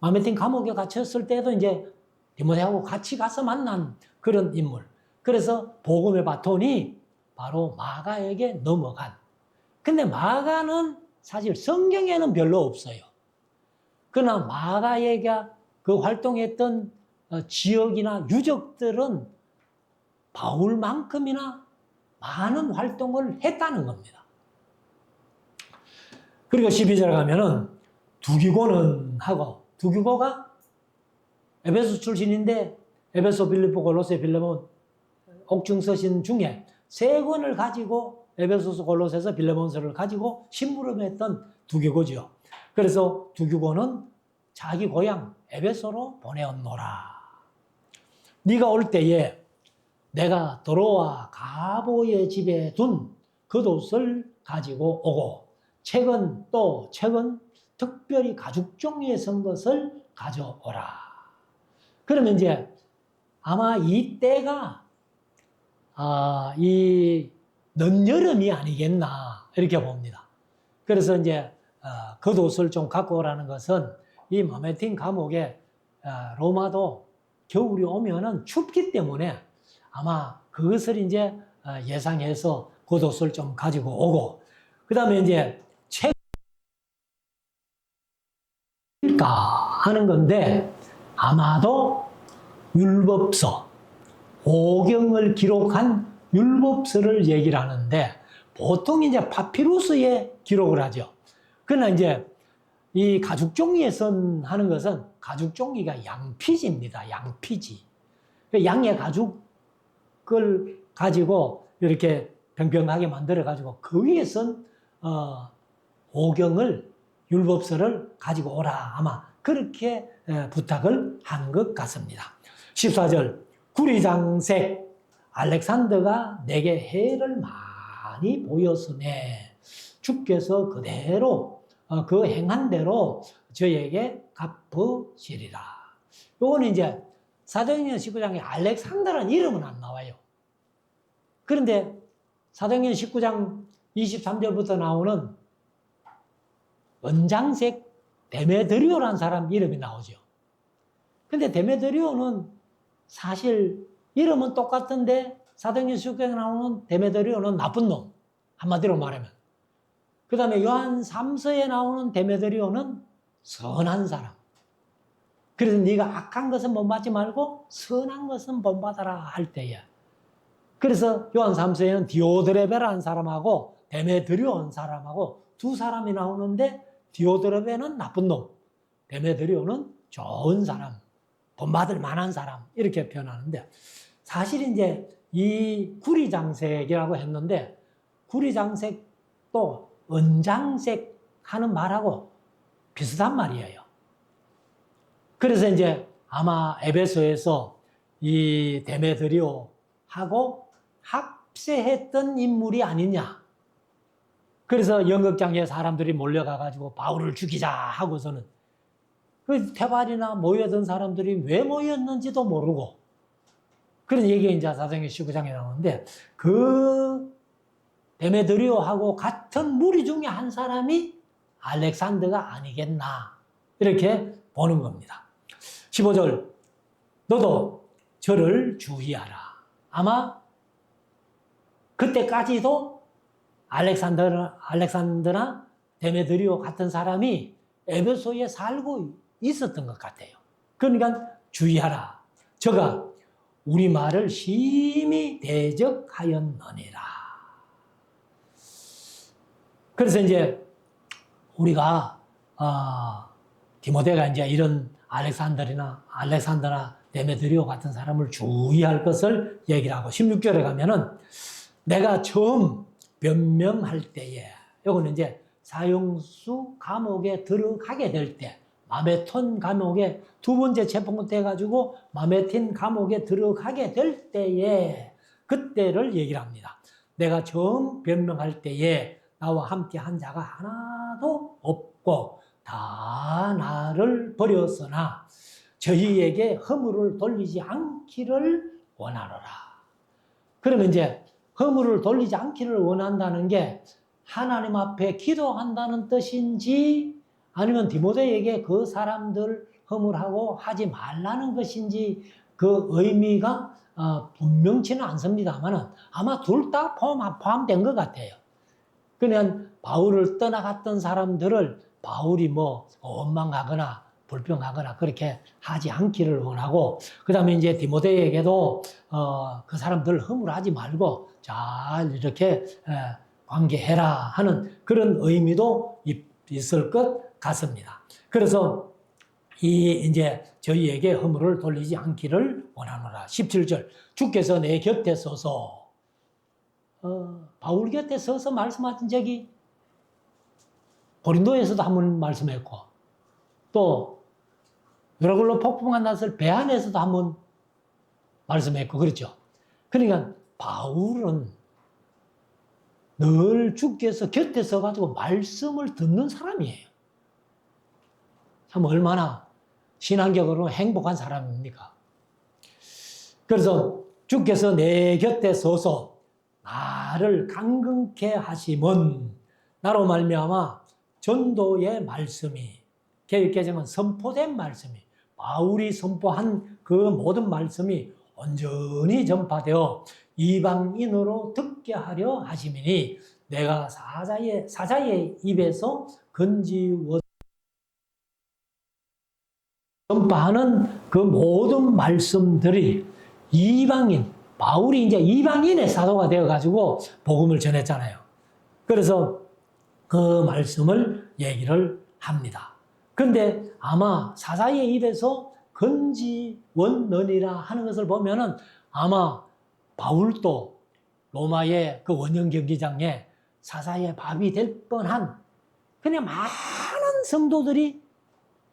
마메틴 감옥에 갇혔을 때도 이제 디모데하고 같이 가서 만난 그런 인물. 그래서 복음의 바톤이 바로 마가에게 넘어간. 근데 마가는 사실 성경에는 별로 없어요. 그러나 마가에게 그 활동했던 지역이나 유적들은 바울만큼이나 많은 활동을 했다는 겁니다. 그리고 12절 가면은 두기고는 하고, 두기고가 에베소 출신인데 에베소, 빌립보, 골로새, 빌레몬 옥중서신 중에 3권을 가지고 에베소서, 골로새서, 빌레몬서를 가지고 심부름했던 두기고죠. 그래서 두기고는 자기 고향 에베소로 보내었노라. 네가 올 때에 내가 도로와 가보의 집에 둔 겉옷을 가지고 오고, 책은 특별히 가죽 종이에 쓴 것을 가져오라. 그러면 이제 아마 이 때가 이 늦여름이 아니겠나 이렇게 봅니다. 그래서 이제 겉옷을 좀 갖고 오라는 것은 이 마메틴 감옥에 로마도 겨울이 오면은 춥기 때문에 아마 그것을 이제 예상해서 겉옷을 좀 가지고 오고, 그 다음에 이제 뭡니까? 하는 건데 아마도 율법서, 오경을 기록한 율법서를 얘기를 하는데 보통 이제 파피루스에 기록을 하죠. 그러나 이제 이 가죽종이에 하는 것은 가죽종이가 양피지입니다. 양피지. 양의 가죽을 가지고 이렇게 평평하게 만들어가지고 그 위에 쓴 오경을, 율법서를 가지고 오라. 아마 그렇게 부탁을 한 것 같습니다. 14절, 구리장색 알렉산더가 내게 해를 많이 보였으네. 주께서 그대로 그 행한 대로 저에게 갚으시리라. 요거는 이제 사도행전 19장에 알렉산더라는 이름은 안 나와요. 그런데 사도행전 19장 23절부터 나오는 은장색 데메드리오라는 사람 이름이 나오죠. 근데 데메드리오는 사실 이름은 똑같은데 사도행전 19장에 나오는 데메드리오는 나쁜 놈. 한마디로 말하면. 그 다음에 요한 3서에 나오는 데메드리오는 선한 사람. 그래서 네가 악한 것은 본받지 말고 선한 것은 본받아라 할 때에. 그래서 요한 3서에는 디오드레베라는 사람하고 데메드리오는 사람하고 두 사람이 나오는데 디오드레베는 나쁜 놈, 데메드리오는 좋은 사람, 본받을 만한 사람 이렇게 표현하는데 사실 이제 이 구리장색이라고 했는데 구리장색도 은장색 하는 말하고 비슷한 말이에요. 그래서 이제 아마 에베소에서 이 데메드리오하고 합세했던 인물이 아니냐. 그래서 연극장에 사람들이 몰려가가지고 바울을 죽이자 하고서는 그 태발이나 모여든 사람들이 왜 모였는지도 모르고 그런 얘기가 이제 사도행전 19장에 나오는데 그 데메드리오하고 같은 무리 중에 한 사람이 알렉산더가 아니겠나 이렇게 보는 겁니다. 15절 너도 저를 주의하라. 아마 그때까지도 알렉산더나 데메드리오 같은 사람이 에베소에 살고 있었던 것 같아요. 그러니까 주의하라. 저가 우리 말을 심히 대적하였느니라. 그래서 이제 우리가 디모데가 이제 이런 알렉산더나 데메드리오 같은 사람을 주의할 것을 얘기를 하고 16절에 가면은 내가 처음 변명할 때에 이거는 이제 사형수 감옥에 들어가게 될 때 마메톤 감옥에 두 번째 체포부터 해가지고 마메틴 감옥에 들어가게 될 때에 그때를 얘기를 합니다. 내가 처음 변명할 때에 나와 함께 한 자가 하나도 없고 다 나를 버렸으나 저희에게 허물을 돌리지 않기를 원하노라. 그러면 이제 허물을 돌리지 않기를 원한다는 게 하나님 앞에 기도한다는 뜻인지 아니면 디모데에게 그 사람들 허물하고 하지 말라는 것인지 그 의미가 분명치는 않습니다만 아마 둘 다 포함된 것 같아요. 그냥 바울을 떠나갔던 사람들을 바울이 뭐 원망하거나 불평하거나 그렇게 하지 않기를 원하고 그 다음에 이제 디모데에게도 그 사람들 허물하지 말고 잘 이렇게 관계해라 하는 그런 의미도 있을 것 같습니다. 그래서 이제 저희에게 허물을 돌리지 않기를 원하노라. 17절 주께서 내 곁에 서서 바울 곁에 서서 말씀하신 적이 고린도에서도 한번 말씀했고 또 유라굴로 폭풍한 낯을 배 안에서도 한번 말씀했고 그렇죠. 그러니까 바울은 늘 주께서 곁에 서가지고 말씀을 듣는 사람이에요. 참 얼마나 신앙적으로 행복한 사람입니까? 그래서 주께서 내 곁에 서서 나를 강건케 하심은 나로 말미암아 전도의 말씀이 개혁개정은 선포된 말씀이 바울이 선포한 그 모든 말씀이 온전히 전파되어 이방인으로 듣게 하려 하심이니 내가 사자의 입에서 건지워 전파하는 그 모든 말씀들이 이방인, 바울이 이제 이방인의 사도가 되어가지고 복음을 전했잖아요. 그래서 그 말씀을 얘기를 합니다. 그런데 아마 사사의 입에서 건지원너니라 하는 것을 보면은 아마 바울도 로마의 그 원형 경기장에 사사의 밥이 될 뻔한 그냥 많은 성도들이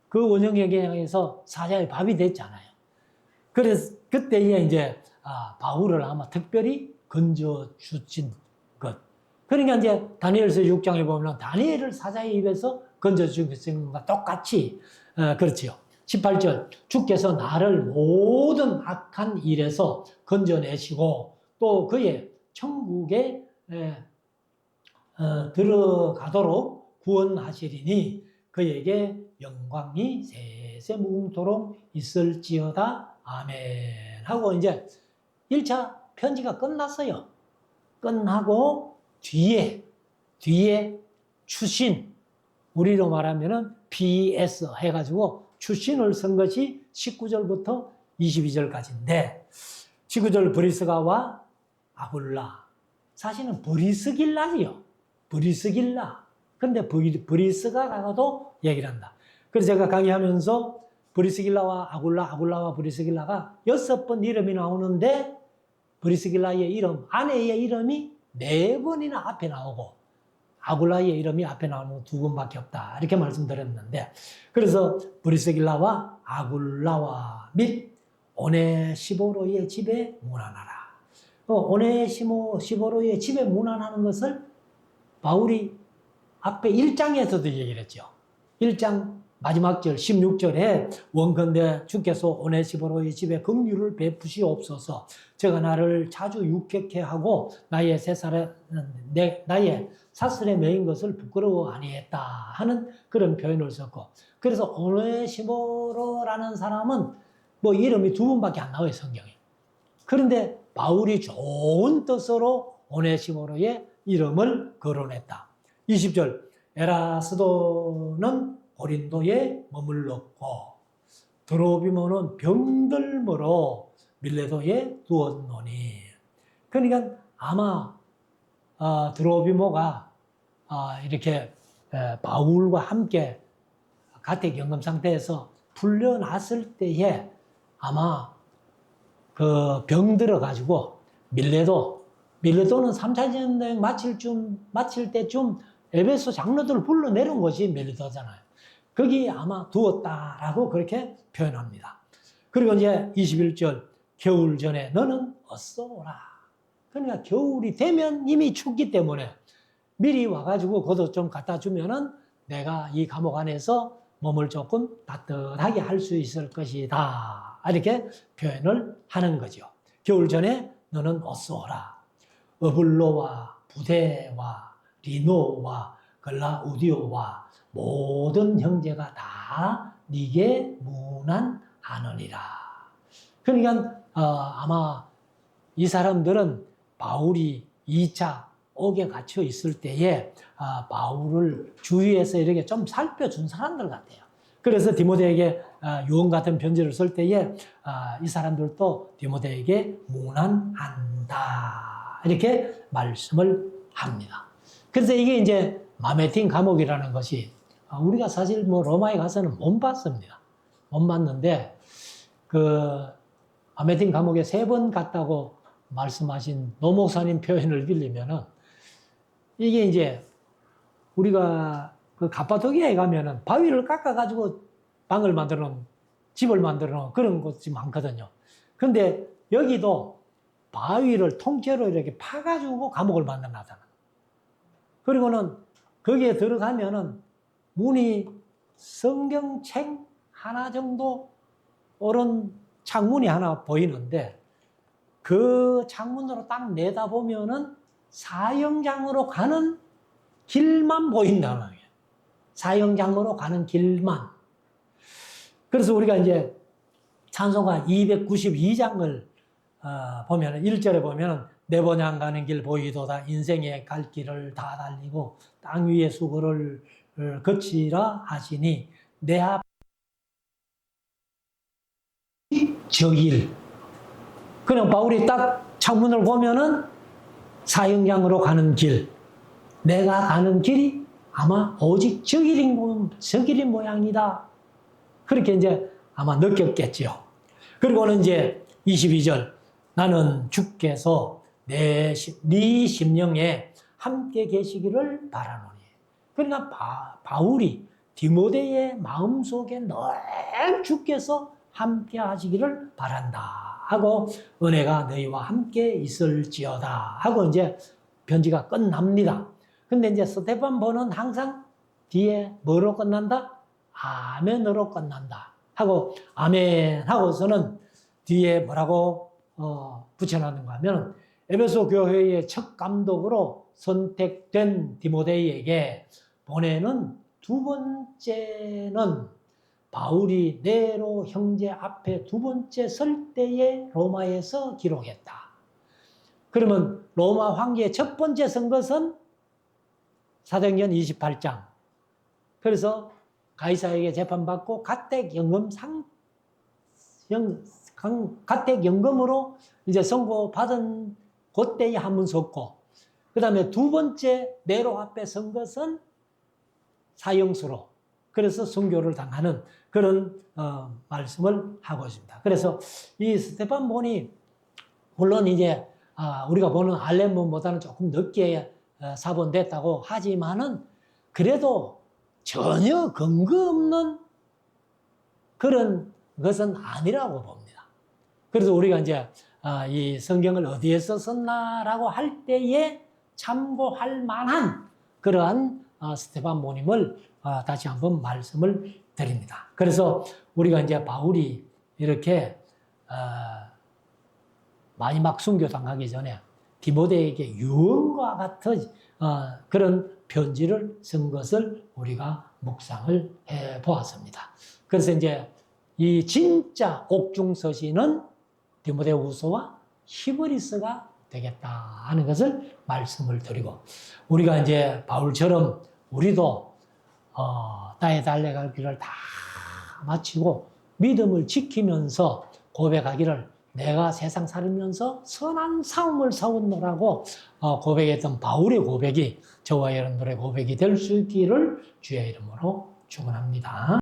그 원형 경기장에서 사사의 밥이 됐잖아요. 그래서 그때에 이제 바울을 아마 특별히 건져 주신 것. 그러니까 이제 다니엘서 6장에 보면 다니엘을 사자의 입에서 건져 주신 것과 똑같이 그렇지요. 18절 주께서 나를 모든 악한 일에서 건져내시고 또 그의 천국에 들어가도록 구원하시리니 그에게 영광이 세세 무궁토록 있을지어다. 아멘. 하고 이제 1차 편지가 끝났어요. 끝나고 뒤에 추신, 우리로 말하면은 BS 해가지고 추신을 쓴 것이 19절부터 22절까지인데 19절 브리스가와 아굴라. 사실은 브리스길라지요. 브리스길라. 근데 브리스가라고도 얘기를 한다. 그래서 제가 강의하면서 브리스길라와 아굴라와 브리스길라가 6번 이름이 나오는데 브리스길라의 이름, 아내의 이름이 4번이나 앞에 나오고 아굴라의 이름이 앞에 나오는 2번밖에 없다. 이렇게 말씀드렸는데 그래서 브리스길라와 아굴라와 및 오네시보로의 집에 문안하라. 오네시보로의 집에 문안하는 것을 바울이 앞에 1장에서도 얘기를 했죠. 1장 마지막 절 16절에 원컨대 주께서 오네시보로의 집에 긍휼을 베푸시옵소서. 제가 나를 자주 유쾌케 하고 나의 사슬에 매인 것을 부끄러워 아니했다 하는 그런 표현을 썼고, 그래서 오네시보로라는 사람은 뭐 이름이 2번밖에 안 나와요, 성경에. 그런데 바울이 좋은 뜻으로 오네시보로의 이름을 거론했다. 20절 에라스도는 고린도에 머물렀고 드로비모는 병들므로 밀레도에 두었노니. 그러니까 아마 드로비모가 이렇게 바울과 함께 가택연금 상태에서 풀려났을 때에 아마 그 병들어 가지고 밀레도는 3차 전쟁 마칠 때쯤 에베소 장로들을 불러내려온 것이 밀레도잖아요. 거기 아마 두었다라고 그렇게 표현합니다. 그리고 이제 21절 겨울 전에 너는 어서 오라. 그러니까 겨울이 되면 이미 춥기 때문에 미리 와가지고 겉옷 좀 갖다 주면은 내가 이 감옥 안에서 몸을 조금 따뜻하게 할 수 있을 것이다. 이렇게 표현을 하는 거죠. 겨울 전에 너는 어서 오라. 어블로와 부대와 리노와 글라우디오와 모든 형제가 다 네게 문안하느니라. 그러니까 아마 이 사람들은 바울이 2차 옥에 갇혀 있을 때에 바울을 주위에서 이렇게 좀 살펴준 사람들 같아요. 그래서 디모데에게 유언 같은 편지를 쓸 때에 이 사람들도 디모데에게 문안한다. 이렇게 말씀을 합니다. 그래서 이게 이제 마메틴 감옥이라는 것이 우리가 사실 뭐 로마에 가서는 못 봤습니다. 못 봤는데 그 마메틴 감옥에 3번 갔다고 말씀하신 노 목사님 표현을 빌리면은 이게 이제 우리가 그 가파도기아에 가면은 바위를 깎아가지고 방을 만들어 놓은, 집을 만들어 놓은 그런 곳이 많거든요. 근데 여기도 바위를 통째로 이렇게 파가지고 감옥을 만들어 놨잖아. 그리고는 거기에 들어가면은 문이 성경책 하나 정도 오른 창문이 하나 보이는데 그 창문으로 딱 내다보면은 사형장으로 가는 길만 보인다는 거예요. 사형장으로 가는 길만. 그래서 우리가 이제 찬송가 292장을 보면은 1절에 보면은 내 번향 가는 길 보이도다 인생의 갈 길을 다 달리고 땅 위의 수고를 거치라 하시니 내 앞 저길. 그냥 바울이 딱 창문을 보면은 사형장으로 가는 길. 내가 가는 길이 아마 오직 저길인 모양이다. 그렇게 이제 아마 느꼈겠죠. 그리고는 이제 22절. 나는 주께서 네 심령에 함께 계시기를 바라노니. 그러니까 바울이 디모데의 마음속에 늘 주께서 함께 하시기를 바란다 하고 은혜가 너희와 함께 있을지어다 하고 이제 편지가 끝납니다. 근데 이제 스데반보는 항상 뒤에 뭐로 끝난다? 아멘으로 끝난다 하고 아멘 하고서는 뒤에 뭐라고 붙여놨는가 하면 에베소 교회의 첫 감독으로 선택된 디모데에게 보내는 두 번째는 바울이 네로 형제 앞에 두 번째 설 때에 로마에서 기록했다. 그러면 로마 황제의 첫 번째 쓴 것은 사도행전 28장. 그래서 가이사에게 재판받고 가택연금으로 이제 선고받은 그때에 한번 썼고, 그 다음에 두 번째 네로 앞에 선 것은 사형수로, 그래서 순교를 당하는 그런 말씀을 하고 있습니다. 그래서 이 스데반본이 물론 이제 우리가 보는 알렘본보다는 조금 늦게 사본됐다고 하지만은 그래도 전혀 근거 없는 그런 것은 아니라고 봅니다. 그래서 우리가 이제 이 성경을 어디에서 썼나라고 할 때에 참고할 만한 그러한 스데반본임을 다시 한번 말씀을 드립니다. 그래서 우리가 이제 바울이 이렇게 마지막 순교 당하기 전에 디모데에게 유언과 같은 그런 편지를 쓴 것을 우리가 묵상을 해 보았습니다. 그래서 이제 이 진짜 옥중서신은 디모데후서와 히브리서가 되겠다 하는 것을 말씀을 드리고, 우리가 이제 바울처럼 우리도 나의 달려갈 길을 다 마치고 믿음을 지키면서 고백하기를 내가 세상 살면서 선한 싸움을 싸웠노라고 고백했던 바울의 고백이 저와 여러분들의 고백이 될 수 있기를 주의 이름으로 축원합니다.